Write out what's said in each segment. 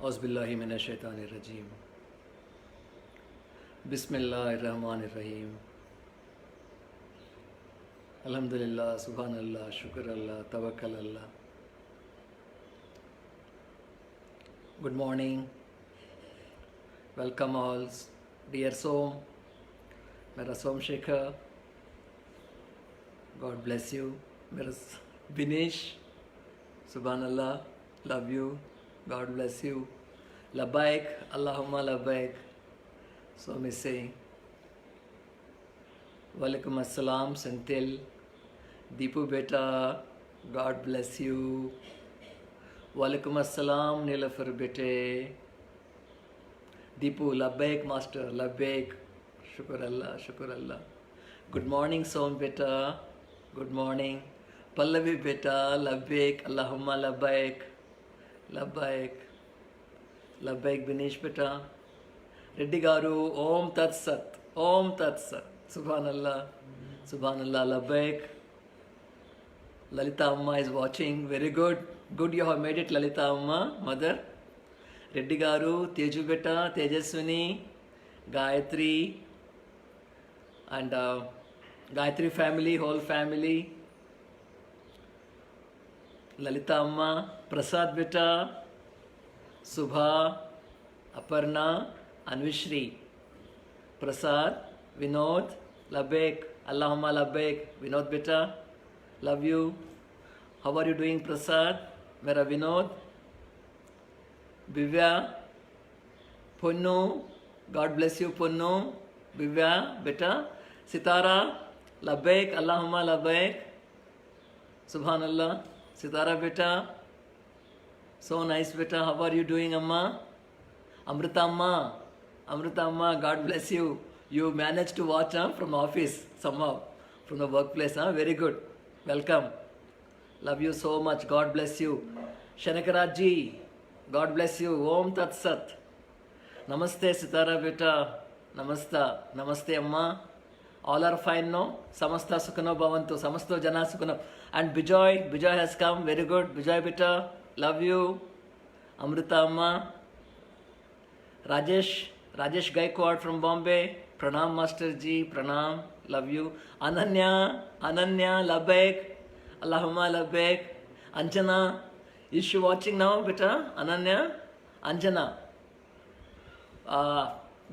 औज़ुबिल्लाहि मिनश्शैतानिर्रजीम बिस्मिल्लाहिर्रहमानिर्रहीम अल्हम्दुलिल्लाह सुभानअल्लाह शुक्र अल्लाह तवक्कल अल्लाह। Good morning, welcome all, dear Som, मेरा सोम शेखर, God bless you, मेरा Binish, Subhanallah, love you, God bless you, Labbaik, Allahumma Labbaik. So me say, Walaikum Assalam, Senthil, Deepu Beta, God bless you. Walaikum Assalam, Nilafar Bete. Deepu, Labbaik Master, Labbaik. Shukr Allah, Shukr Allah. Good morning, Som Beta. Good morning. Pallavi Beta, Labbaik, Allahumma Labbaik. Labbaik. Labbaik Binish Beta. Reddy Garu, Om Tat Sat. Om Tat Sat. Subhanallah. Subhanallah, Labbaik. Lalita Amma is watching. Very good. Good you have made it, Lalita Amma, mother. Reddy Garu, Teju Beta, Tejaswini, Gayatri, and Gayatri family, whole family. Lalita Amma, Prasad Beta, Subha, Aparna, Anvishri. Prasad, Vinod, Labbaik, Allahumma Labbaik. Vinod Beta, love you. How are you doing, Prasad? Mera Vinod. Bivya, Punnu, God bless you, Punnu. Bivya, Beta. Sitara, Labbaik, Allahumma Labbaik. Subhanallah. Sitara Beta. So nice, Beta. How are you doing, Amma? Amrita Amma. Amrita Amma, God bless you. You managed to watch from office somehow, from the workplace. Very good. Welcome. Love you so much. God bless you. Shanakaraji, God bless you. Om Tat Sat. Namaste, Sitara Beta. Namaste. Namaste, Amma. All are fine, no? Samasta Sukhano Bhavantu. Samasto Jana Sukhano. And Bijoy. Bijoy has come. Very good. Bijoy Beta. Love you. Amrita Amma. Rajesh. Rajesh Gaikwad from Bombay. Pranam Master Ji. Pranam. Love you. Ananya. Ananya. Labbaik. Allahumma Labbaik. Anjana. Is she watching now, beta? Ananya? Anjana.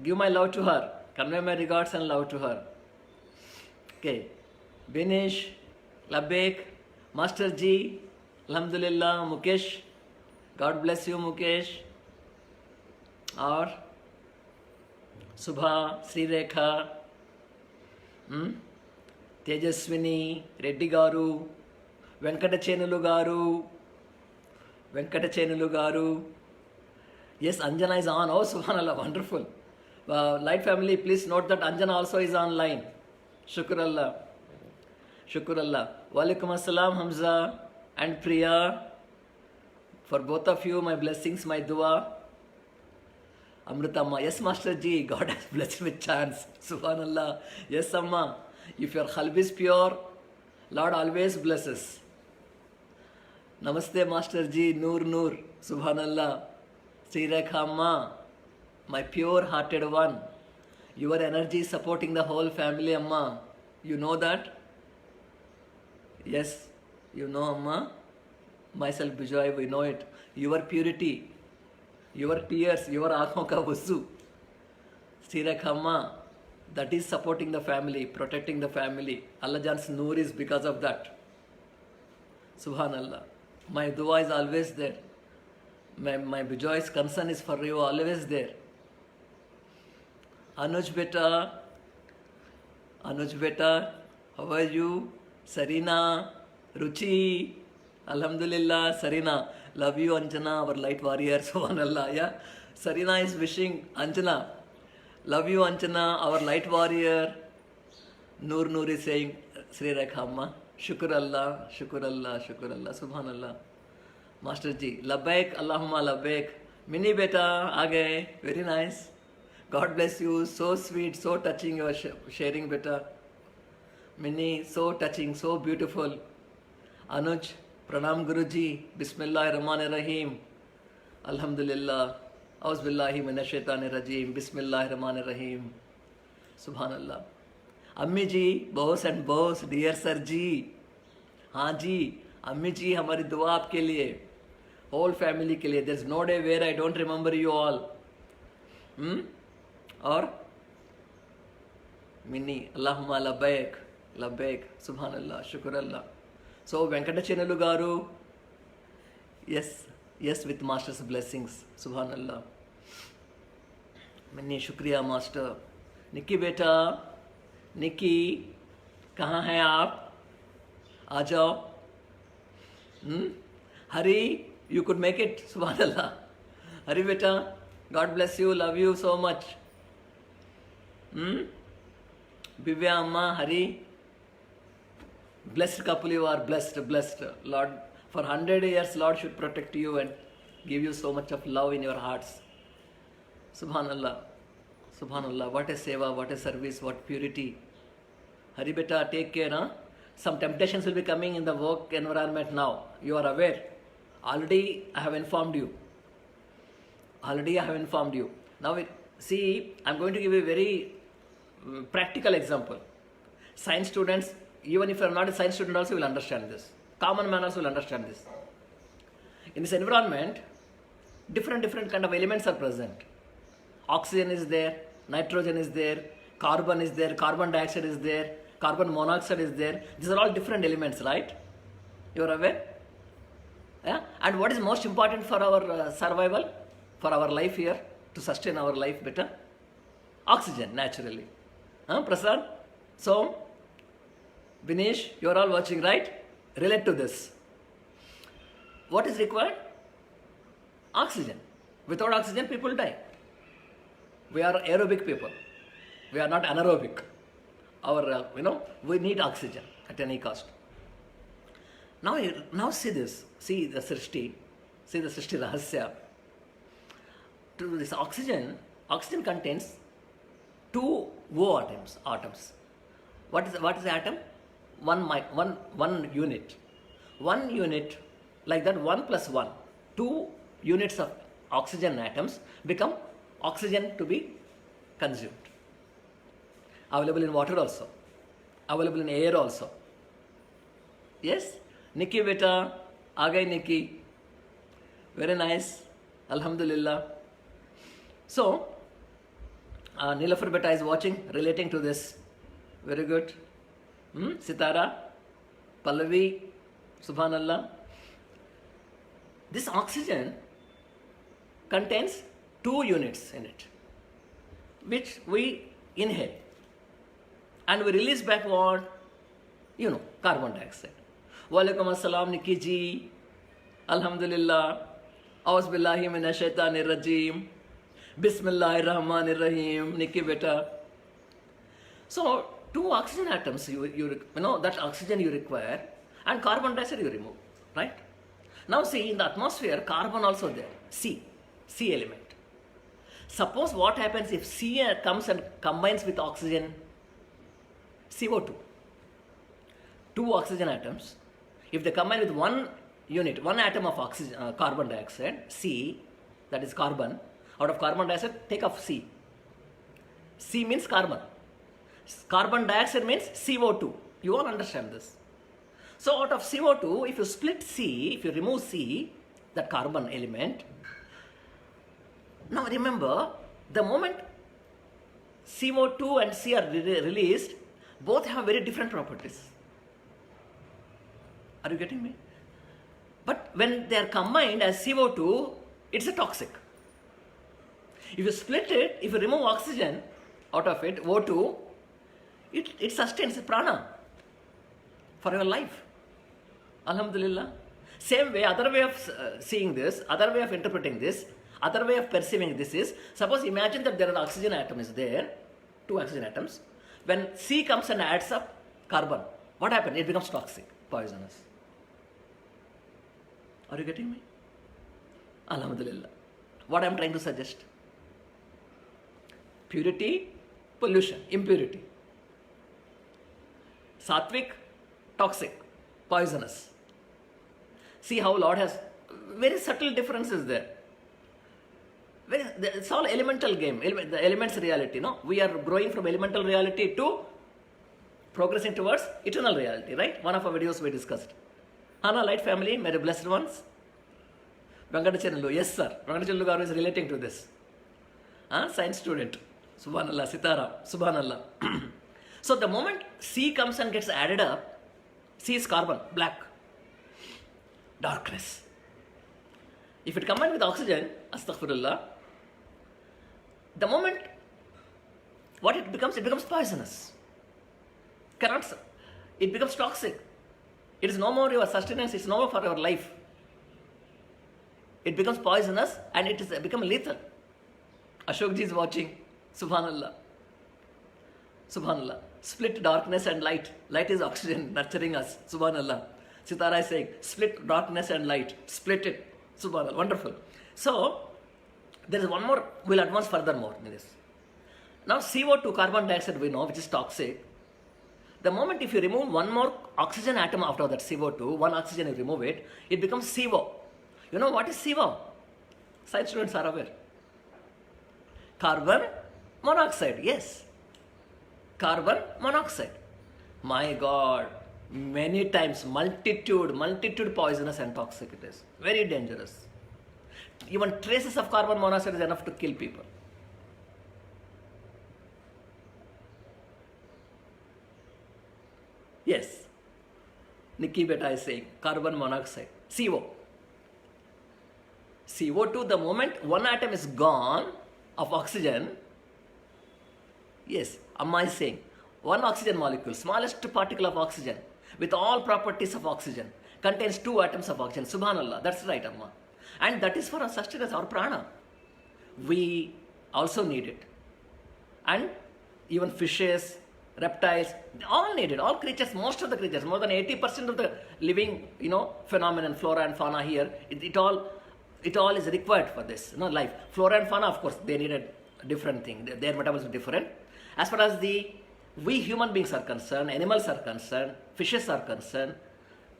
Give my love to her. Convey my regards and love to her. Okay. Binish, Labbaik, Master Ji, Alhamdulillah, Mukesh. God bless you, Mukesh. Or Subha, Sri Rekha, Tejaswini, Reddy Garu, Venkatachenulu Garu. Venkatachenulu Garu. Yes, Anjana is on. Oh, Subhanallah, wonderful. Light family, please note that Anjana also is online. Shukr Allah. Shukr Allah. Walaikum Assalam, Hamza and Priya. For both of you, my blessings, my dua. Amrita Amma. Yes, Master Ji, God has blessed with chance. Subhanallah. Yes, Amma. If your qalb is pure, Lord always blesses. Namaste, Master Ji, Noor Noor, Subhanallah, Sri Rekha Amma, my pure-hearted one. Your energy is supporting the whole family, Amma. You know that? Yes, you know, Amma. Myself, Bijoy, we know it. Your purity, your tears, your aankhon ka wussu. Sri Rekha Amma, that is supporting the family, protecting the family. Allah Jan's Noor is because of that. Subhanallah. My dua is always there. My Bijoy's concern is for you, always there. Anuj Beta, how are you? Sarina, Ruchi, Alhamdulillah, Sarina. Love you, Anjana, our light warrior, Subhanallah. Yeah? Sarina is wishing Anjana. Love you, Anjana, our light warrior. Noor is saying, Sri Rekha Amma. Shukr Allah, Shukr Allah, Shukr Allah, Subhanallah. Master Ji, Labbaik, Allahumma Labbaik. Mini Beta, Aage, very nice. God bless you, so sweet, so touching your sharing, Beta. Mini, so touching, so beautiful. Anuj, Pranam Guruji, Bismillahirrahmanirrahim. Alhamdulillah. Auzubillahi minash shaitanir rajim. Bismillahir rahmanir rahim. Subhanallah. अम्मी जी, boss and boss, dear sir जी, हाँ जी, अम्मी जी हमारी दुआ आपके लिए, होल फैमिली के लिए. There is no day where I don't remember you all. और मिनी अल्लाहुम्मा लब्बैक लब्बैक. सुभान अल्लाह, शुक्र अल्लाह. సో వెంకటచేనులు గారు, यस विथ मास्टर्स ब्लेसिंग्स. सुभान अल्लाह. मन्नी शुक्रिया मास्टर. निक्की बेटा, निक्की कहाँ हैं आप? आ जाओ. हरी, यू कुड मेक इट. सुभान अल्लाह. हरी बेटा, God bless you, love you so much. Bivya Amma, Hari, blessed couple you are, blessed. Lord, for 100 years, Lord should protect you and give you so much of love in your hearts. Subhanallah, Subhanallah, what a seva, what a service, what purity. Hari beta, take care, huh? Some temptations will be coming in the work environment now. You are aware. Already I have informed you. Now, see, I'm going to give you a very practical example. Science students, even if you are not a science student also will understand this. Common man also will understand this. In this environment, different kind of elements are present. Oxygen is there, nitrogen is there, carbon is there, carbon dioxide is there, carbon monoxide is there. These are all different elements, right? You are aware? Yeah? And what is most important for our survival, for our life here, to sustain our life better? Oxygen, naturally. Prasad? So, Vinesh, you are all watching, right? Relate to this. What is required? Oxygen. Without oxygen, people die. We are aerobic people. We are not anaerobic. We need oxygen at any cost. Now see this. See the Srishti Rahasya. To this oxygen contains two O atoms. What is the atom? One unit. One unit, like that, 1 plus 1. 2 units of oxygen atoms become oxygen to be consumed. Available in water also. Available in air also. Yes? Nikki beta, aa gayi Nikki. Very nice. Alhamdulillah. So, Nilafar beta is watching, relating to this. Very good. Sitara, Pallavi, Subhanallah. This oxygen contains 2 units in it, which we inhale. And we release back what? Carbon dioxide. Walaikum assalam, Nikki ji. Alhamdulillah. Auzubillahi minash shaitanir rajim. Bismillahir rahmanir rahim. Nikki beta. So, 2 oxygen atoms, that oxygen you require, and carbon dioxide you remove, right? Now see, in the atmosphere, carbon also there, C element. Suppose what happens if C comes and combines with oxygen, CO2. 2 oxygen atoms, if they combine with one atom of oxygen, carbon dioxide, C, that is carbon, out of carbon dioxide, take off C. C means carbon. Carbon dioxide means CO2. You all understand this. So out of CO2, if you split C, if you remove C, that carbon element, now remember, the moment CO2 and C are released, both have very different properties. Are you getting me? But when they are combined as CO2, it's a toxic. If you split it, if you remove oxygen out of it, O2, it sustains prana for your life. Alhamdulillah. Same way, other way of seeing this, other way of interpreting this, other way of perceiving this is, suppose imagine that there is oxygen atom is there, 2 oxygen atoms. When C comes and adds up carbon, what happens? It becomes toxic, poisonous. Are you getting me? Alhamdulillah. What I am trying to suggest? Purity, pollution, impurity. Sattvic, toxic, poisonous. See how Lord has very subtle differences there. it's all elemental game, the elements reality, no? We are growing from elemental reality to progressing towards eternal reality, right? One of our videos we discussed. Hana, light family, my blessed ones. Venkatacharyalu, yes sir. Venkatacharyalu garu is relating to this. Science student. Subhanallah, Sitaram, Subhanallah. So the moment C comes and gets added up, C is carbon, black, darkness. If it combines with oxygen, astaghfirullah, the moment what it becomes poisonous. It becomes toxic. It is no more your sustenance, it's no more for your life. It becomes poisonous and it is become lethal. Ashokji is watching. Subhanallah. Subhanallah. Split darkness and light. Light is oxygen nurturing us. Subhanallah. Sitara is saying, split darkness and light. Split it. Subhanallah. Wonderful. So, there is one more, we'll advance furthermore in this. Now, CO2, carbon dioxide, we know, which is toxic. The moment if you remove one more oxygen atom after that CO2, one oxygen you remove it, it becomes CO. You know what is CO? Science students are aware. Carbon monoxide, yes. Carbon monoxide. My God, many times, multitude poisonous and toxic it is. Very dangerous. Even traces of carbon monoxide is enough to kill people. Yes. Nikki Beta is saying carbon monoxide. CO. CO2, the moment one atom is gone of oxygen, yes, Amma is saying, one oxygen molecule, smallest particle of oxygen, with all properties of oxygen, contains 2 atoms of oxygen. Subhanallah, that's right, Amma. And that is for our sustenance, our prana. We also need it. And even fishes, reptiles, they all need it. All creatures, most of the creatures, more than 80% of the living, phenomenon, flora and fauna here, it all is required for this, life. Flora and fauna, of course, they need a different thing. Their metabolism is different. As far as we human beings are concerned, animals are concerned, fishes are concerned,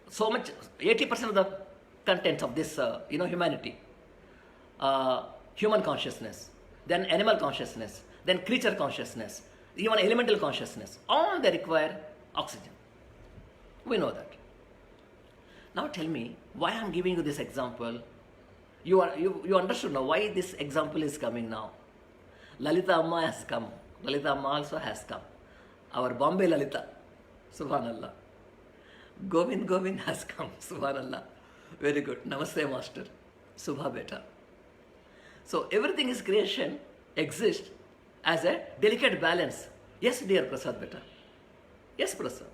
so much, 80% of the contents of this, humanity, human consciousness, then animal consciousness, then creature consciousness, even elemental consciousness, all they require oxygen. We know that. Now tell me, why I'm giving you this example? You understood now why this example is coming now. Lalita Amma has come. Lalita Amma also has come. Our Bombay Lalita. Subhanallah. Govind has come. Subhanallah. Very good. Namaste, Master. Subha Beta. So everything is creation exists as a delicate balance. Yes, dear Prasad Beta. Yes, Prasad.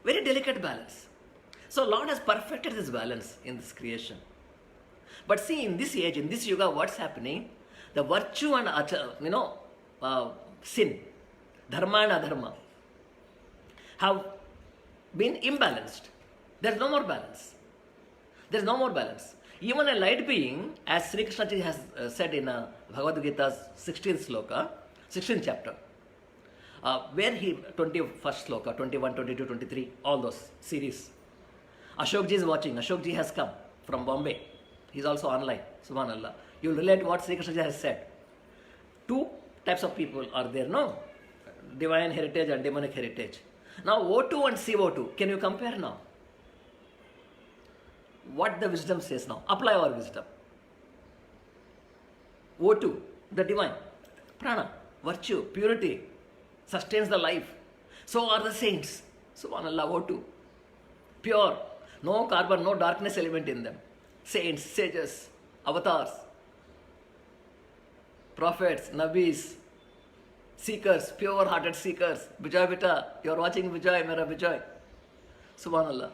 Very delicate balance. So Lord has perfected this balance in this creation. But see, in this age, in this yuga, what's happening? The virtue and sin, dharma and adharma, have been imbalanced. There's no more balance. There's no more balance. Even a light being, as Sri Krishna ji has said in Bhagavad Gita's 16th sloka, 16th chapter, where he, 21st sloka, 21, 22, 23, all those series. Ashok ji is watching. Ashok ji has come from Bombay. He's also online. Subhanallah. You will relate what Sri Krishna ji has said. 2 types of people are there, no? Divine heritage and demonic heritage. Now O2 and CO2, can you compare now? What the wisdom says now? Apply our wisdom. O2, the divine, prana, virtue, purity, sustains the life. So are the saints. Subhanallah, O2. Pure, no carbon, no darkness element in them. Saints, sages, avatars, prophets, nabis, seekers, pure-hearted seekers. Vijay Beta, you are watching Vijay, Mera Vijay. Subhanallah.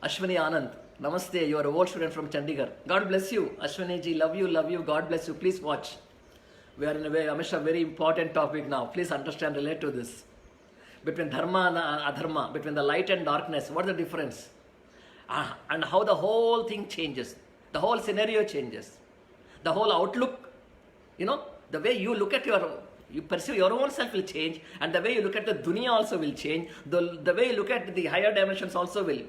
Ashwini Anand, Namaste, you are a old student from Chandigarh. God bless you. Ashwini ji, love you, God bless you. Please watch. We are in a way, Amisha, very important topic now. Please understand, relate to this. Between dharma and adharma, between the light and darkness, what is the difference? And how the whole thing changes. The whole scenario changes. The whole outlook, the way you look at you perceive your own self will change, and the way you look at the dunya also will change. The way you look at the higher dimensions also will.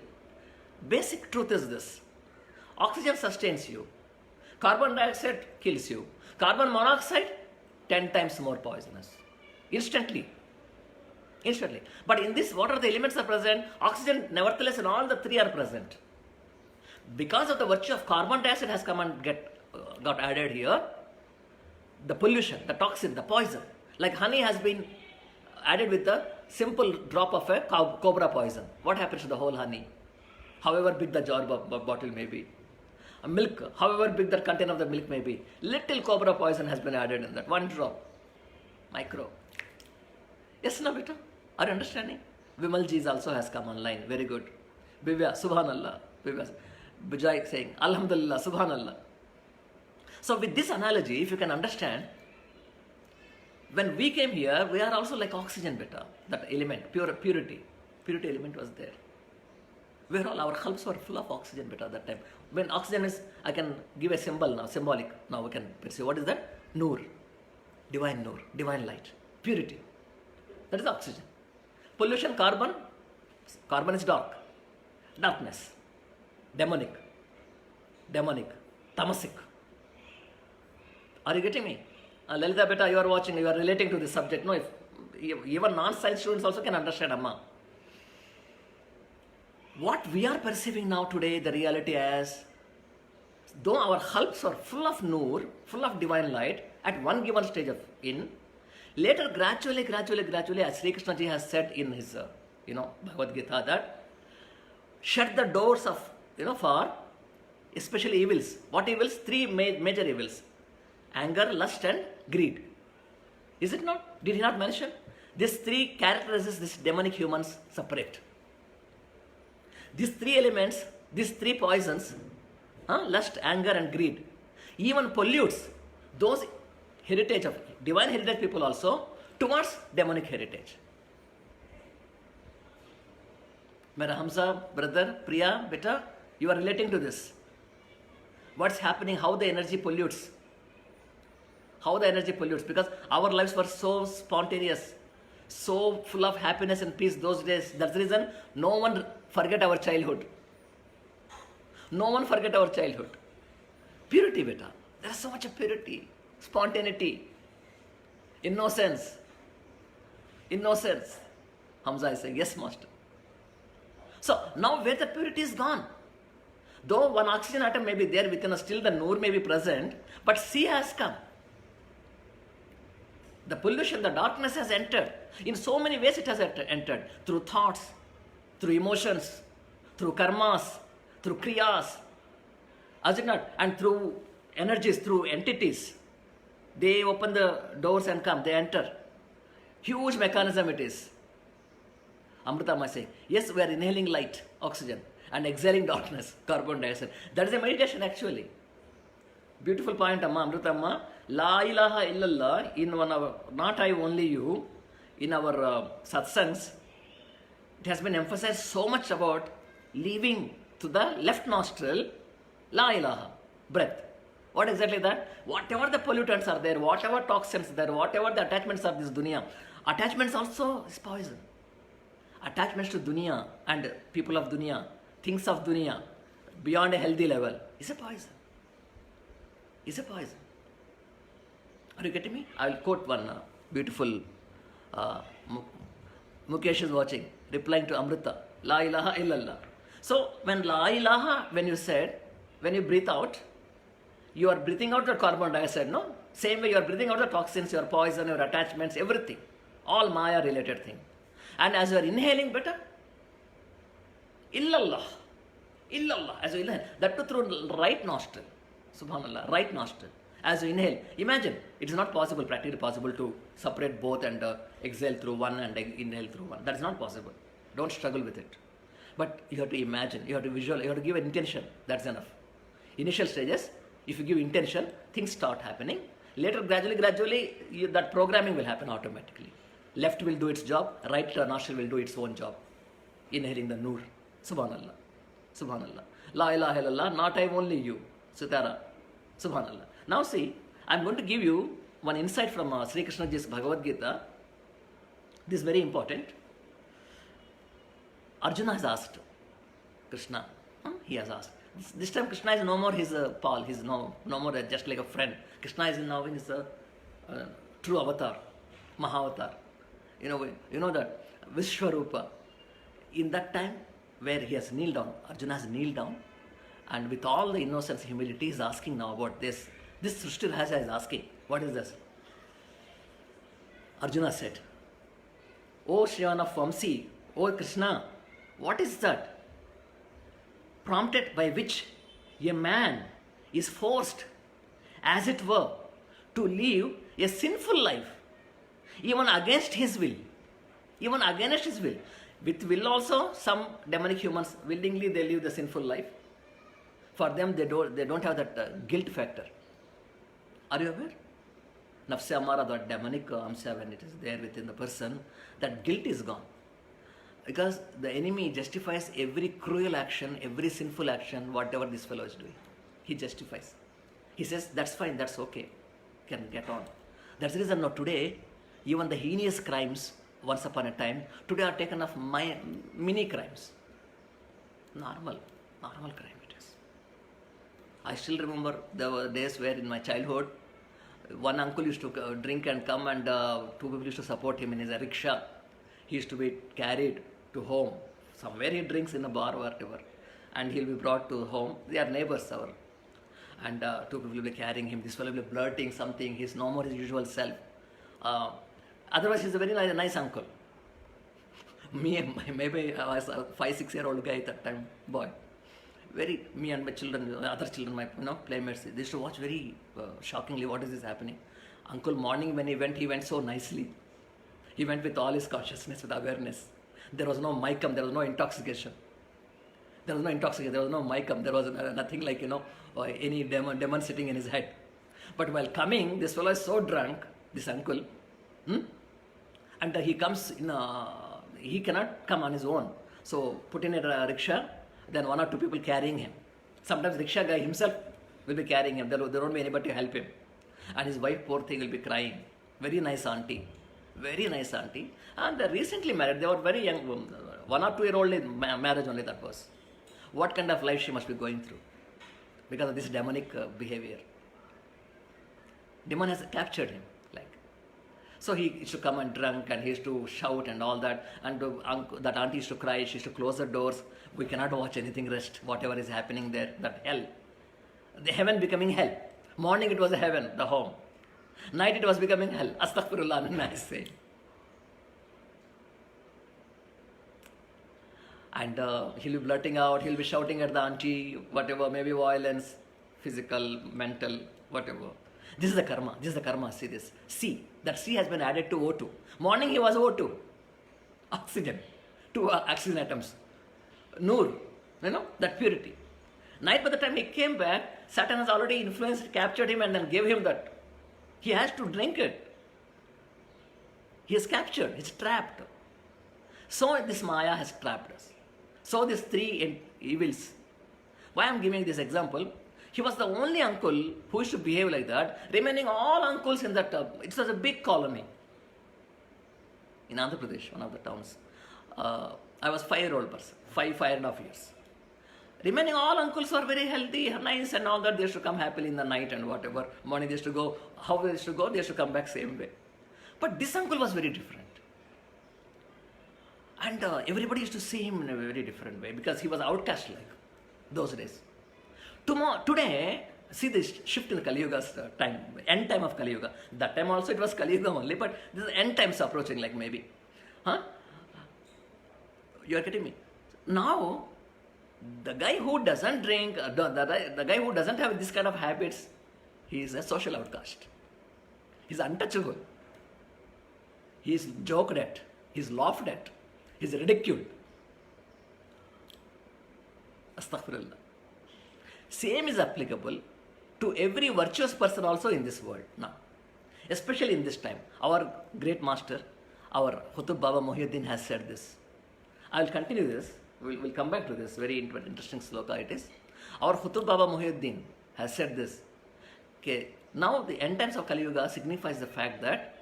Basic truth is this. Oxygen sustains you. Carbon dioxide kills you. Carbon monoxide, 10 times more poisonous. Instantly. Instantly. But in this, what are the elements are present? Oxygen, nevertheless, and all the three are present. Because of the virtue of carbon dioxide has come and got added here, the pollution, the toxin, the poison, like honey has been added with the simple drop of a cobra poison. What happens to the whole honey? However big the jar bottle may be. A milk, however big the container of the milk may be, little cobra poison has been added in that. One drop. Micro. Yes, na beta? Are you understanding? Vimal Ji also has come online. Very good. Bivya, Subhanallah. Bujai saying, Alhamdulillah, Subhanallah. So with this analogy, if you can understand, when we came here, we are also like oxygen beta. That element, purity. Purity element was there. Where all our qalbs were full of oxygen beta at that time. When oxygen is, I can give a symbol now, symbolic. Now we can perceive. What is that? Noor. Divine light. Purity. That is oxygen. Pollution, carbon. Carbon is dark. Darkness. Demonic. Tamasic. Are you getting me? Lalita beta, you are watching, you are relating to this subject. No, if even non-science students also can understand, Amma. What we are perceiving now today, the reality as, though our qalbs are full of noor, full of divine light, at one given stage of later gradually, as Sri Krishna ji has said in his, Bhagavad Gita, that shut the doors of, for especially evils. What evils? Three major evils. Anger, lust and greed. Is it not? Did he not mention? These three characterizes this demonic humans separate. These three elements, these three poisons, lust, anger and greed, even pollutes those heritage of divine heritage people also towards demonic heritage. Mera Hamza, brother, Priya, beta, you are relating to this. What's happening, how the energy pollutes. Because our lives were so spontaneous, so full of happiness and peace those days. That's the reason no one forget our childhood. Purity, beta. There is so much of purity, spontaneity, innocence. Hamza is saying, yes, master. So now where the purity is gone. Though one oxygen atom may be there within us, still the noor may be present, but sea has come. The pollution, the darkness has entered. In so many ways it has entered. Through thoughts, through emotions, through karmas, through kriyas. As it not? And through energies, through entities. They open the doors and come, they enter. Huge mechanism it is. Amrita might say, yes, we are inhaling light, oxygen, and exhaling darkness, carbon dioxide. That is a meditation actually. Beautiful point, Amma, Amrita Amma. La ilaha illallah, in one of, not I only you, in our satsangs, it has been emphasized so much about leaving to the left nostril, la ilaha, breath. What exactly that? Whatever the pollutants are there, whatever toxins there, whatever the attachments of this dunya, attachments also is poison. Attachments to dunya and people of dunya, things of dunya, beyond a healthy level, is a poison. Are you getting me? I will quote one beautiful, Mukesh is watching, replying to Amrita, La ilaha illallah. So when La ilaha, when you breathe out, you are breathing out the carbon dioxide, no? Same way you are breathing out the toxins, your poison, your attachments, everything. All Maya related thing. And as you are inhaling better, illallah, as you inhale, that too through right nostril. Subhanallah, right nostril. As you inhale, imagine, it is not possible, practically possible to separate both and exhale through one and inhale through one. That is not possible. Don't struggle with it. But you have to imagine, you have to visualize, you have to give an intention. That's enough. Initial stages, if you give intention, things start happening. Later, gradually, that programming will happen automatically. Left will do its job, right nostril will do its own job. Inhaling the noor. Subhanallah. La ilaha illallah, not I only you. Sitara. Subhanallah. Now see, I am going to give you one insight from Sri Krishna Ji's Bhagavad Gita. This is very important. Arjuna has asked Krishna, he has asked, This time Krishna is no more his Paul, he's no more just like a friend. Krishna is now in his true avatar, Mahavatar. You know that Vishwarupa. In that time where he has kneeled down, Arjuna has kneeled down, and with all the innocence, humility, is asking now about this. This Srishti Raja is asking, what is this? Arjuna said, O Shrivan of Vamsi, O Krishna, what is that? Prompted by which a man is forced, as it were, to live a sinful life, even against his will. Even against his will. With will also, some demonic humans willingly they live the sinful life. For them, they don't have that guilt factor. Are you aware? Nafse Amara, that demonic amsa, when it is there within the person, that guilt is gone. Because the enemy justifies every cruel action, every sinful action, whatever this fellow is doing. He justifies. He says, that's fine, that's okay. Can get on. That's the reason now today, even the heinous crimes, once upon a time, today are taken off mini crimes. Normal crime it is. I still remember there were days where in my childhood, one uncle used to drink and come, and two people used to support him in his rickshaw. He used to be carried to home. Somewhere he drinks in a bar or whatever, and he'll be brought to home. They are neighbors, and two people will be carrying him. This fellow will be blurting something. He's no more his usual self. Otherwise, he's a very nice uncle. Maybe I was a 5-6-year-old guy at that time, boy. Me and my children, other children, my playmates, they used to watch very shockingly, what is this happening? Uncle, morning when he went so nicely. He went with all his consciousness, with awareness. There was no micum, there was no intoxication. There was no micum, there was nothing like, any demon sitting in his head. But while coming, this fellow is so drunk, this uncle, and he comes he cannot come on his own. So put in a rickshaw, then one or two people carrying him. Sometimes rickshaw guy himself will be carrying him. There won't be anybody to help him. And his wife, poor thing, will be crying. Very nice auntie. And they recently married. They were very young. 1 or 2 year old marriage only that was. What kind of life she must be going through because of this demonic behavior. Demon has captured him. So he used to come and drunk, and he used to shout and all that. And that auntie used to cry. She used to close the doors. We cannot watch anything, rest, whatever is happening there. That hell. The heaven becoming hell. Morning it was a heaven, the home. Night it was becoming hell. Astaghfirullah, I say. And he'll be blurting out, he'll be shouting at the auntie, whatever, maybe violence, physical, mental, whatever. This is the karma, see this. C, that C has been added to O2. Morning he was O2, oxygen, 2 oxygen atoms. Noor, that purity. Night, by the time he came back, Satan has already influenced, captured him, and then gave him that. He has to drink it. He is captured, he's trapped. So this Maya has trapped us. So these 3 evils. Why I am giving this example? He was the only uncle who used to behave like that, remaining all uncles in that, it was a big colony. In Andhra Pradesh, one of the towns. I was 5-year-old person, 5.5 years. Remaining all uncles were very healthy, nice and all that. They used to come happily in the night and whatever. Morning they used to go, how they used to go, they used to come back same way. But this uncle was very different. And everybody used to see him in a very different way because he was outcast like those days. Today, see this shift in the Kali Yuga's time, end time of Kali Yuga. That time also it was Kali Yuga only, but this is end times approaching like maybe. You are getting me? Now, the guy who doesn't drink, the guy who doesn't have this kind of habits, he is a social outcast. He is untouchable. He is joked at. He is laughed at. He is ridiculed. Astaghfirullah. Same is applicable to every virtuous person also in this world now. Especially in this time. Our great master, our Qutb Baba Muhyiddin has said this. I will continue this. We'll come back to this. Very interesting sloka it is. Our Qutb Baba Muhyiddin has said this. Okay, now the end times of Kali Yuga signifies the fact that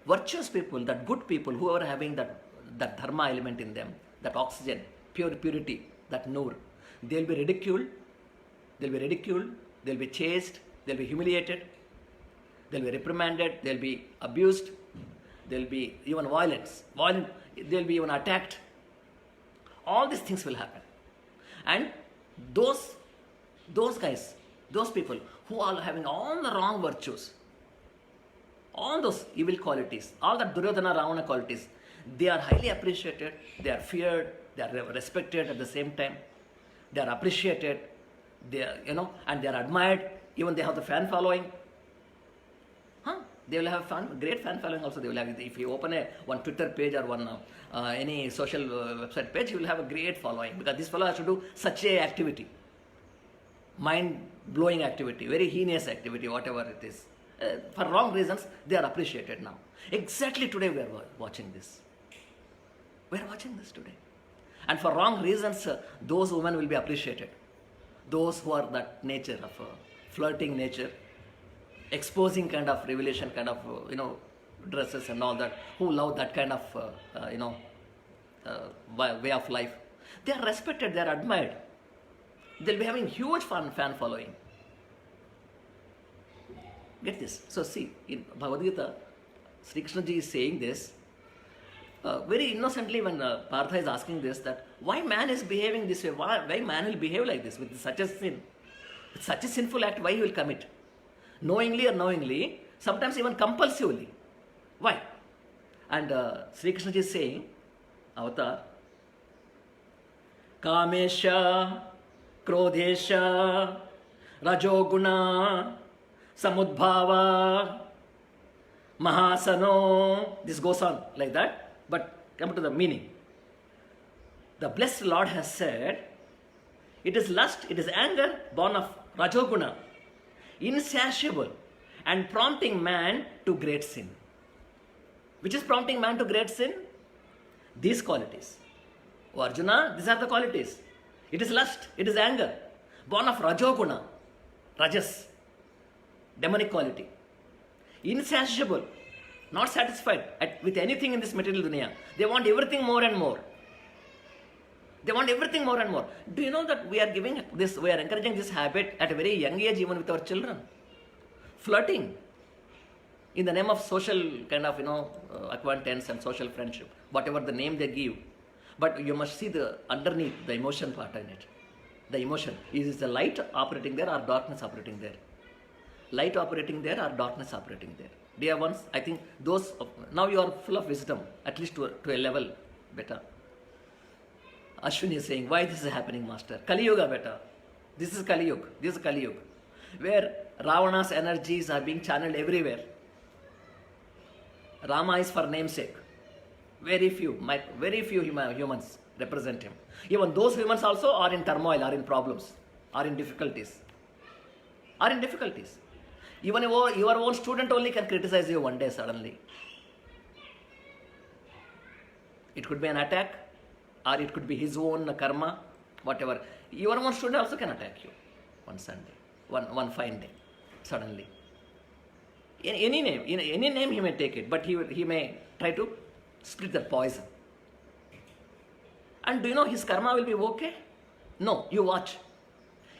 virtuous people, that good people, who are having that dharma element in them, that oxygen, purity, that noor, they'll be ridiculed they'll be ridiculed, they'll be chased, they'll be humiliated, they'll be reprimanded, they'll be abused, there'll be even they'll be even attacked. All these things will happen. And those guys, those people who are having all the wrong virtues, all those evil qualities, all the Duryodhana Ravana qualities, they are highly appreciated, they are feared, they are respected at the same time, they are appreciated, they are, and they are admired, even they have the fan following. They will have great fan following also. They will have, if you open one Twitter page or one any social website page, you will have a great following, because this fellow has to do such a activity, mind-blowing activity, very heinous activity, whatever it is. For wrong reasons, they are appreciated now. Exactly today we are watching this. We are watching this today. And for wrong reasons, those women will be appreciated. Those who are that nature of flirting nature, exposing kind of revelation, kind of, dresses and all that, who love that kind of, way of life. They are respected, they are admired. They'll be having huge fan following. Get this. So see, in Bhagavad Gita, Sri Krishna ji is saying this very innocently when Partha is asking this, that why man is behaving this way, why man will behave like this with such a sin, with such a sinful act, why he will commit? Knowingly or unknowingly, sometimes even compulsively. Why? And Sri Krishna ji is saying, Avatar, Kamesha, Krodesha, Rajoguna, Samudbhava, Mahasano. This goes on like that, but come to the meaning. The blessed Lord has said, it is lust, it is anger, born of Rajoguna, insatiable and prompting man to great sin. Which is prompting man to great sin? These qualities. Oh Arjuna, these are the qualities. It is lust, it is anger, born of Rajoguna, Rajas, demonic quality. Insatiable, not satisfied with anything in this material dunya. They want everything more and more. They want everything more and more. Do you know that we are encouraging this habit at a very young age, even with our children? Flirting in the name of social kind of, acquaintance and social friendship, whatever the name they give. But you must see the underneath, the emotion part in it. The emotion. Is the light operating there or darkness operating there? Light operating there or darkness operating there? Dear ones, I think now you are full of wisdom, at least to a level better. Ashwini is saying, why this is happening, Master? Kali Yuga better. This is Kali Yuga, where Ravana's energies are being channeled everywhere. Rama is for namesake. Very few humans represent him. Even those humans also are in turmoil, are in problems, are in difficulties. Even your own student only can criticize you one day suddenly. It could be an attack, or it could be his own karma, whatever. Your own student also can attack you one Sunday, one fine day, suddenly. In any name he may take it, but he may try to split that poison. And do you know his karma will be okay? No, you watch.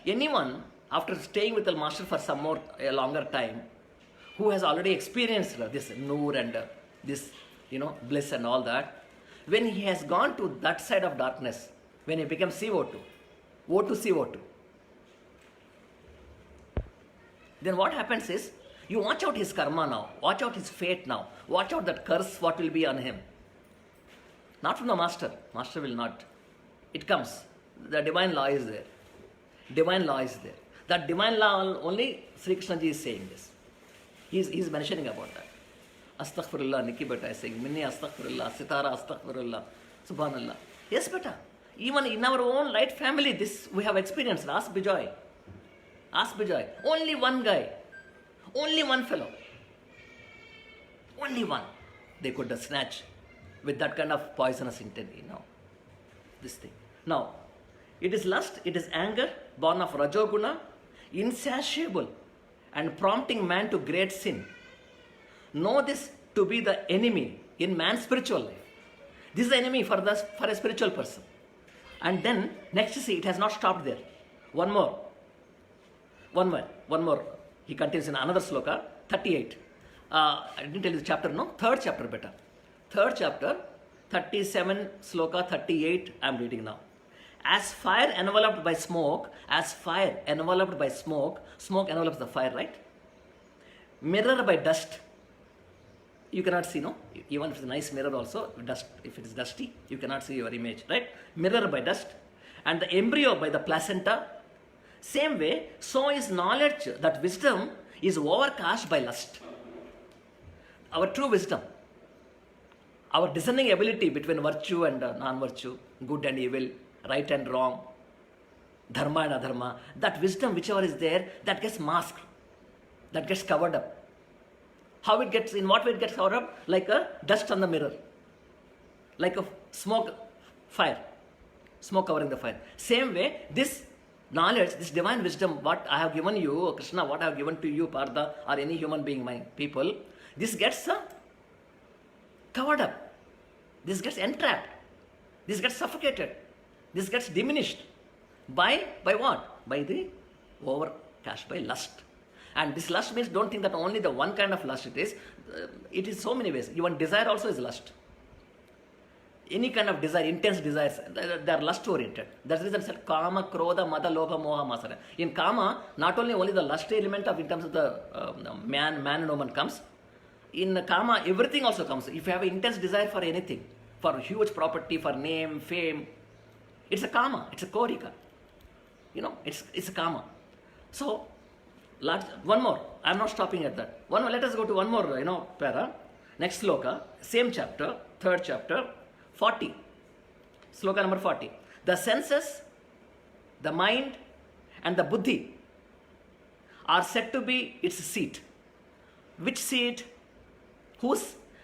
Anyone, after staying with the master for a longer time, who has already experienced this noor and this, bliss and all that, when he has gone to that side of darkness, when he becomes CO2, O2CO2, then what happens is, you watch out his karma now, watch out his fate now, watch out that curse what will be on him. Not from the master will not. It comes. The divine law is there. That divine law only Sri Krishna ji is saying this. He is mentioning about that. Astaghfirullah, Nikki beta is saying, Minni astaghfirullah, Sitara astaghfirullah, Subhanallah. Yes, beta. Even in our own light family, this we have experienced. Ask Bijoy. Only one guy. Only one fellow. Only one. They could snatch with that kind of poisonous intent, this thing. Now, it is lust, it is anger, born of Rajoguna, insatiable and prompting man to great sin. Know this to be the enemy in man's spiritual life. This is the enemy for a spiritual person. And then, next see, it has not stopped there. One more. One more. He continues in another sloka, 38. I didn't tell you the chapter, no? Third chapter better. Third chapter, 37 sloka 38, I am reading now. As fire enveloped by smoke, smoke envelops the fire, right? Mirror by dust, you cannot see, no? Even if it's a nice mirror also, dust, if it is dusty, you cannot see your image, right? Mirror by dust, and the embryo by the placenta. Same way, so is knowledge, that wisdom is overcast by lust. Our true wisdom, our discerning ability between virtue and non-virtue, good and evil, right and wrong, dharma and adharma, that wisdom, whichever is there, that gets masked, that gets covered up. How it gets, in what way it gets covered up? Like a dust on the mirror, like a smoke covering the fire. Same way, this knowledge, this divine wisdom, what I have given you, Krishna, what I have given to you, Partha, or any human being, my people, this gets covered up. This gets entrapped. This gets suffocated. This gets diminished. By what? By the overcast, by lust. And this lust means, don't think that only the one kind of lust it is. It is so many ways. Even desire also is lust. Any kind of desire, intense desires, they are lust oriented. That's the reason it said kama, krodha, mada, lobha, moha, masara. In kama, not only the lust element of in terms of the man and woman comes. In kama, everything also comes. If you have an intense desire for anything, for huge property, for name, fame, it's a kama, it's a korika. It's a kama. So, one more. I'm not stopping at that. One more. Let us go to one more, para. Next sloka, same chapter, third chapter, 40. Sloka number 40. The senses, the mind, and the buddhi are said to be its seat. Which seat?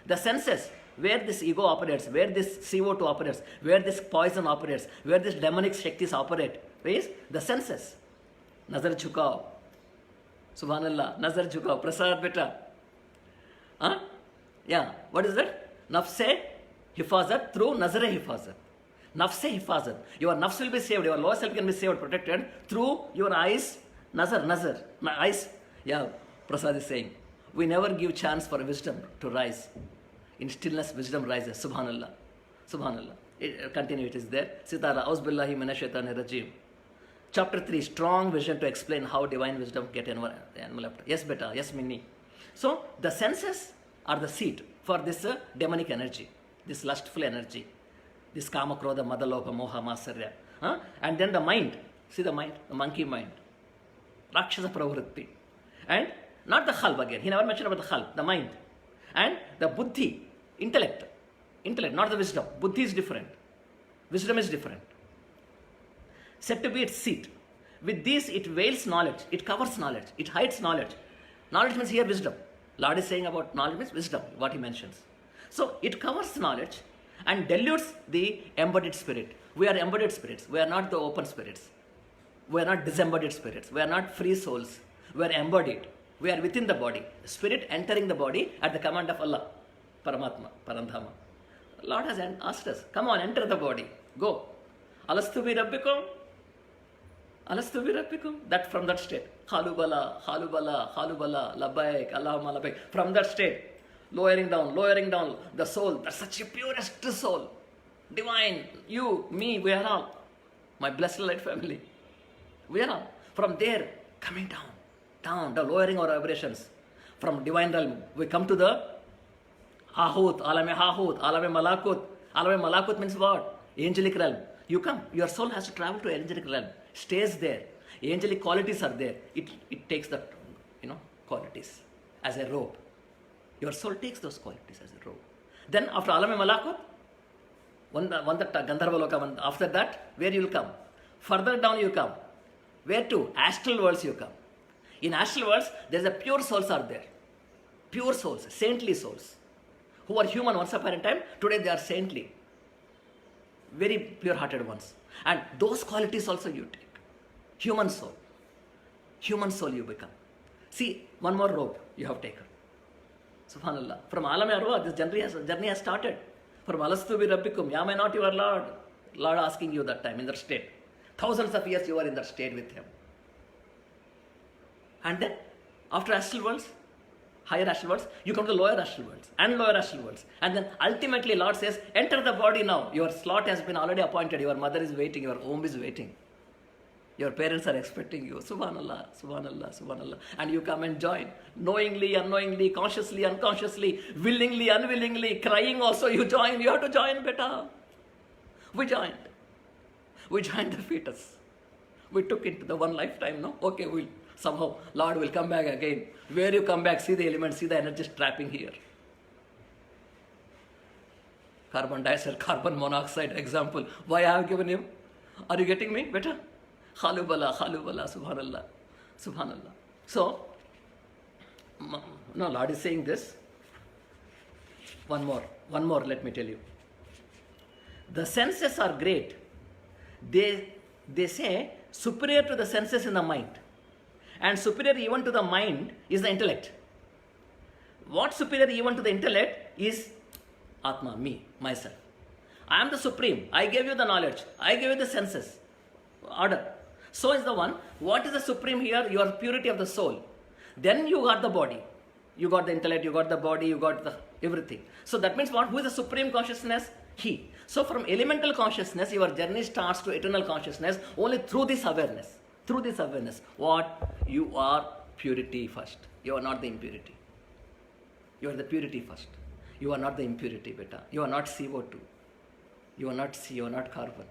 The senses, where this ego operates, where this CO2 operates, where this poison operates, where this demonic shaktis operate. Where is? The senses. Nazar jhukao. Subhanallah. Nazar jhukao. Prasad beta. Yeah. What is that? Nafse hifazat through nazar hifazat. Nafse hifazat. Your nafs will be saved. Your lower self can be saved, protected through your eyes. Nazar. My eyes. Yeah. Prasad is saying, we never give chance for wisdom to rise. In stillness, wisdom rises. Subhanallah. Continue, it is there. Sitara, Ausbillahi minashaitanir rajim. Chapter 3, strong vision to explain how divine wisdom get enveloped. Yes, beta. Yes, Minni. So, the senses are the seat for this demonic energy, this lustful energy, this kama, krodha, mada, lobha, moha, masarya. And then the mind. See the mind, the monkey mind. Rakshasa pravritti. And not the khalb again. He never mentioned about the khalb, the mind. And the buddhi, intellect, not the wisdom. Buddhi is different. Wisdom is different. Said to be its seat. With this, it veils knowledge, it covers knowledge, it hides knowledge. Knowledge means here wisdom. Lord is saying about knowledge means wisdom, what he mentions. So, it covers knowledge and dilutes the embodied spirit. We are embodied spirits. We are not the open spirits. We are not disembodied spirits. We are not free souls. We are embodied. We are within the body. Spirit entering the body at the command of Allah, Paramatma, Parandhama. Lord has asked us, come on, enter the body. Go. Alastu bi rabbikum. That from that state. Halubala, labbaik, Allahumma labbaik. From that state, lowering down, the soul. That's such a purest soul. Divine, you, me, we are all. My blessed light family. We are all. From there, coming down, lowering our vibrations. From divine realm, we come to the Hahut, Alame Malakut. Alame Malakut means what? Angelic realm. You come, your soul has to travel to angelic realm. Stays there. Angelic qualities are there. It takes the qualities as a robe. Your soul takes those qualities as a robe. Then after Alame Malakut, Gandharva Loka, after that, where you will come? Further down you come. Where to? Astral worlds you come. In astral worlds, there's a pure souls are there. Pure souls, saintly souls. Who are human once upon a time, today they are saintly. Very pure-hearted ones. And those qualities also you take. Human soul you become. See, one more rope you have taken. Subhanallah. From Alame Arwah, this journey has started. From Alastu bi Rabbikum, am I not your Lord? Lord asking you that time in that state. Thousands of years you are in that state with him. And then, after astral worlds, higher astral worlds, you come to lower astral worlds and lower astral worlds. And then ultimately Lord says, enter the body now. Your slot has been already appointed. Your mother is waiting. Your home is waiting. Your parents are expecting you. Subhanallah, subhanallah, subhanallah. And you come and join. Knowingly, unknowingly, consciously, unconsciously, willingly, unwillingly, crying also you join. You have to join, beta. We joined. We joined the fetus. We took it to the one lifetime, no? Okay, we'll somehow, Lord will come back again. Where you come back, see the elements, see the energy trapping here. Carbon dioxide, carbon monoxide example. Why I have given him? Are you getting me? Better? Khalubala, subhanallah, subhanallah. So, no, Lord is saying this. One more, let me tell you. The senses are great. They say superior to the senses in the mind. And superior even to the mind is the intellect. What superior even to the intellect is Atma, me, myself. I am the supreme. I gave you the knowledge. I gave you the senses. Order. So is the one. What is the supreme here? Your purity of the soul. Then you got the body. You got the intellect, you got the body, you got the everything. So that means what? Who is the supreme consciousness? He. So from elemental consciousness, your journey starts to eternal consciousness only through this awareness. Through this awareness. What? You are purity first. You are not the impurity. You are the purity first. You are not the impurity, beta. You are not CO2. You are not C, you are not carbon.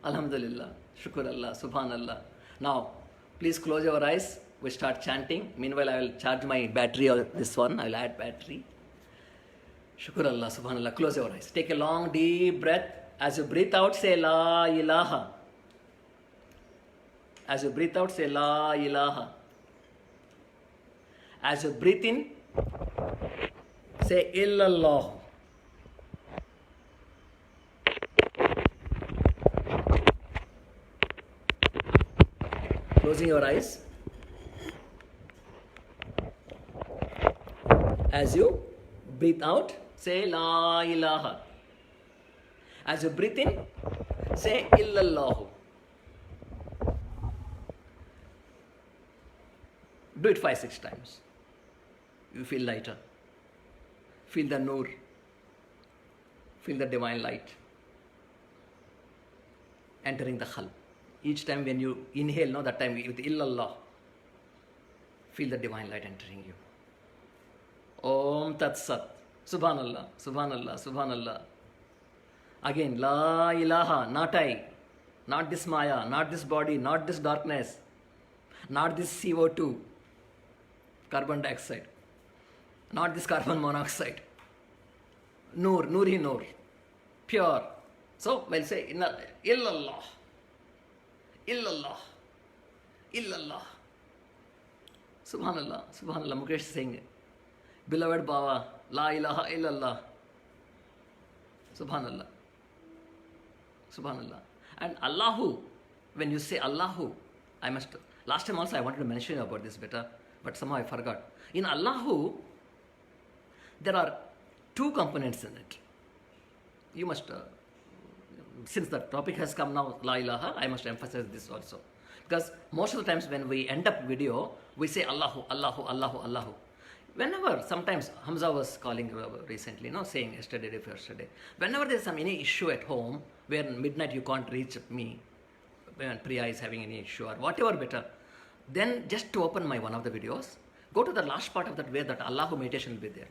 Alhamdulillah. Shukr Allah. Subhanallah. Now, please close your eyes. We start chanting. Meanwhile, I will charge my battery or this one. I will add battery. Shukr Allah. Subhanallah. Close your eyes. Take a long, deep breath. As you breathe out, say La ilaha. As you breathe out, say La ilaha. As you breathe in, say Illallah. Closing your eyes. As you breathe out, say La ilaha. As you breathe in, say Illallah. Do it 5-6 times. You feel lighter. Feel the Noor. Feel the divine light entering the Khalb. Each time when you inhale, no, that time with Illallah, feel the divine light entering you. Om Tat Sat. Subhanallah, Subhanallah, Subhanallah. Again, La ilaha, not I, not this Maya, not this body, not this darkness, not this CO2, carbon dioxide, not this carbon monoxide. Noor, Noori Noor, pure. So, we'll say, Illallah, Illallah, Illallah. Subhanallah, Subhanallah. Mukesh is saying, beloved Baba, La ilaha illallah. Subhanallah. Subhanallah. And Allahu, when you say Allahu, last time also I wanted to mention about this better, but somehow I forgot. In Allahu, there are two components in it. You must, since the topic has come now, La ilaha, I must emphasize this also. Because most of the times when we end up video, we say Allahu, Allahu, Allahu, Allahu. Whenever, sometimes Hamza was calling recently, saying yesterday, day before yesterday. Whenever there's any issue at home, where midnight you can't reach me, when Priya is having any issue or whatever better, then just to open one of the videos, go to the last part of that where that Allahu meditation will be there.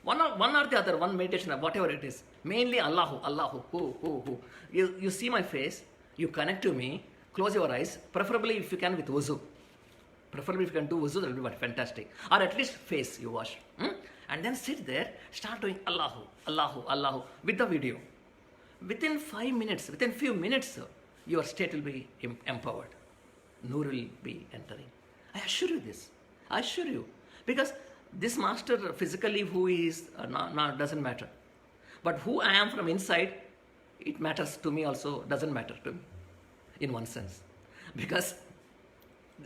One or the other, one meditation, whatever it is. Mainly Allahu, Allahu, who. You see my face, you connect to me, close your eyes, preferably if you can with wuzu. Preferably if you can do wuzu, that will be fantastic. Or at least face you wash. And then sit there, start doing Allahu, Allahu, Allahu with the video. Within 5 minutes, within few minutes, your state will be empowered. Noor will be entering. I assure you this. I assure you. Because this master physically who he is doesn't matter. But who I am from inside, it matters to me also, doesn't matter to me. In one sense. Because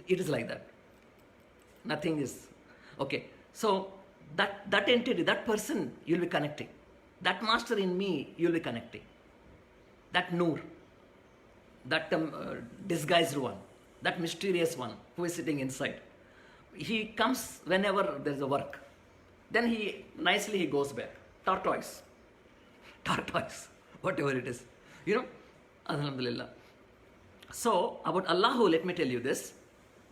it is like that. Nothing is okay. So that entity, that person, you'll be connecting. That master in me, you'll be connecting. That Noor, that disguised one, that mysterious one who is sitting inside. He comes whenever there is a work. Then he nicely he goes back. Tortoise, whatever it is, Alhamdulillah. So about Allahu, let me tell you this.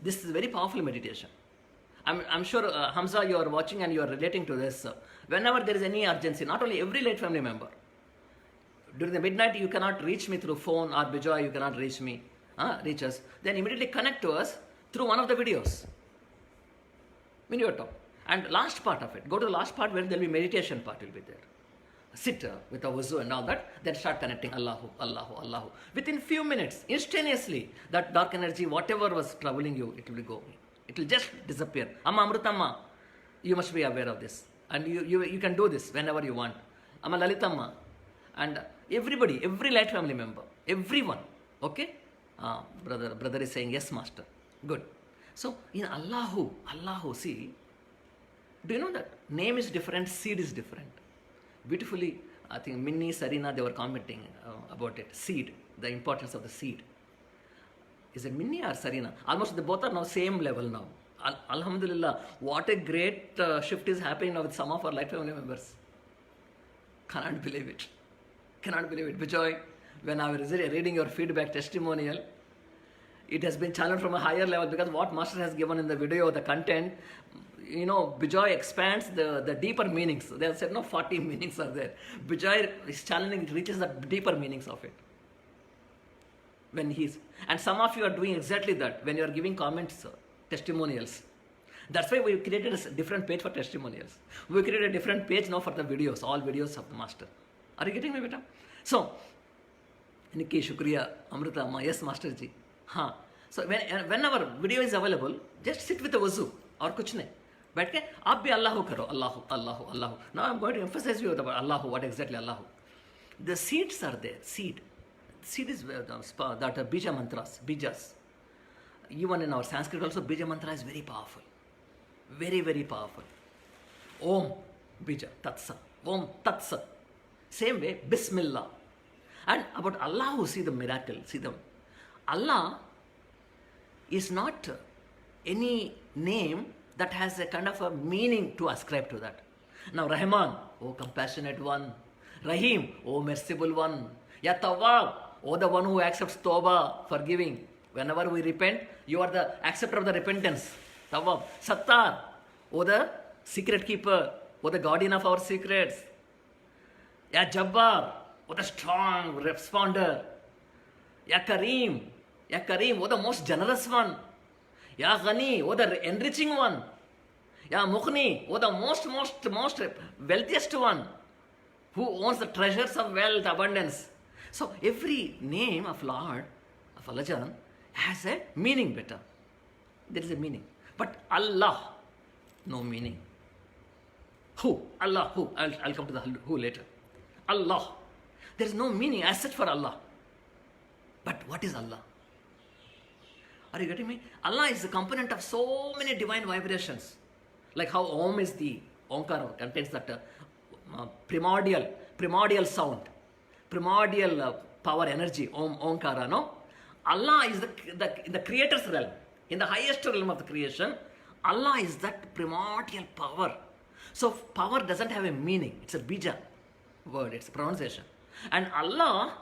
This is a very powerful meditation. I'm sure Hamza, you are watching and you are relating to this. Whenever there is any urgency, not only every late family member, during the midnight you cannot reach me through phone, or Bijoy you cannot reach us, then immediately connect to us through one of the videos. And last part of it, go to the last part where there will be meditation part will be there. Sit with a wuzu and all that, then start connecting Allahu, Allahu, Allahu. Within few minutes, instantaneously, that dark energy, whatever was troubling you, it will go. It will just disappear. Amma Amrutamma, you must be aware of this. And you can do this whenever you want. Amma Lalitamma. And everybody, every light family member, everyone. Okay? Brother is saying, yes, master. Good. So, in Allahu, see, do you know that name is different, seed is different? Beautifully, I think Minnie, Sarina, they were commenting about it. Seed, the importance of the seed. Is it Minnie or Sarina? Almost they both are now same level now. Alhamdulillah, what a great shift is happening now with some of our life family members. Cannot believe it. Bijoy, when I was reading your feedback testimonial, it has been challenged from a higher level because what Master has given in the video, the content, Bijoy expands the deeper meanings. They have said, 40 meanings are there. Bijoy is challenging, it reaches the deeper meanings of it. And some of you are doing exactly that when you are giving comments, testimonials. That's why we created a different page for testimonials. We created a different page now for the videos, all videos of the Master. Are you getting me, beta? So, Nikki, Shukriya, Amrita, Amma, yes, Master Ji. So, whenever video is available, just sit with the wuzu or kuch nahi. बैठ के आप भी अल्लाह करो, अल्लाह अल्लाह अल्लाह. Now I'm going to emphasize you about Allah. What exactly Allah? The seeds are there. Seed is that bija mantras, bijas. Even in our Sanskrit also, bija mantra is very powerful, very very powerful. Om bija tatsa, Om tatsa. Same way, Bismillah. And about Allah, see the miracle. See them. Allah is not any name that has a kind of a meaning to ascribe to that. Now, Rahman, oh compassionate one. Rahim, oh merciful one. Ya Tawwab, oh the one who accepts Tawbah, forgiving. Whenever we repent, you are the acceptor of the repentance. Tawwab. Sattar, oh the secret keeper, oh the guardian of our secrets. Ya Jabbar, oh the strong responder. Ya Kareem, oh the most generous one. Ya Ghani, oh the enriching one. Ya Mughni, oh the most wealthiest one, who owns the treasures of wealth, abundance. So every name of Lord, of Allah, has a meaning better. There is a meaning. But Allah, no meaning. Who? Allah, who? I'll come to the who later. Allah. There is no meaning as such for Allah. But what is Allah? Are you getting me? Allah is a component of so many divine vibrations. Like how Om is the Omkara, contains that primordial sound, primordial power energy, Omkara, no? Allah is the creator's realm. In the highest realm of the creation, Allah is that primordial power. So power doesn't have a meaning. It's a bija word, it's a pronunciation. And Allah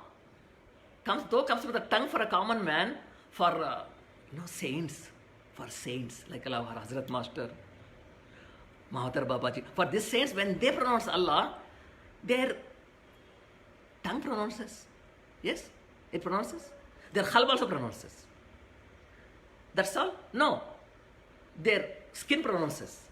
comes with a tongue for a common man, for saints, like Allah, Hazrat Master, Mahathir Babaji. For these saints, when they pronounce Allah, their tongue pronounces. Yes, it pronounces. Their qalb also pronounces. That's all? No. Their skin pronounces.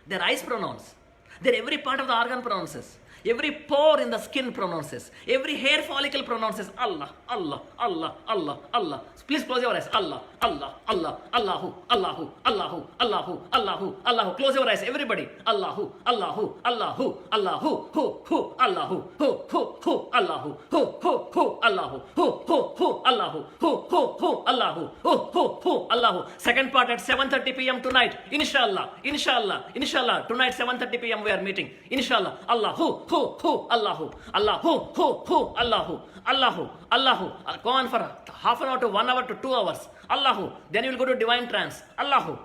Their eyes pronounce. Their every part of the organ pronounces. Every pore in the skin pronounces. Every hair follicle pronounces Allah, Allah, Allah, Allah, Allah. Please close your eyes. Allah, Allah, Allah, Allahu, Allahu, Allahu, Allahu, Allahu, Allahu. Close your eyes, everybody. Allahu, Allahu, Allahu, Allahu, hu, Allahu, hu, Allahu, hu, Allahu, hu, Allahu, hu, Allahu, hu, Allahu. Second part at 7:30 p.m. tonight. Inshallah. Tonight 7:30 p.m. we are meeting. Inshallah. Allahu, Allahu, Allahu, Allahu. Go on for half an hour to 1 hour to 2 hours. Allahu. Then you will go to divine trance. Allahu.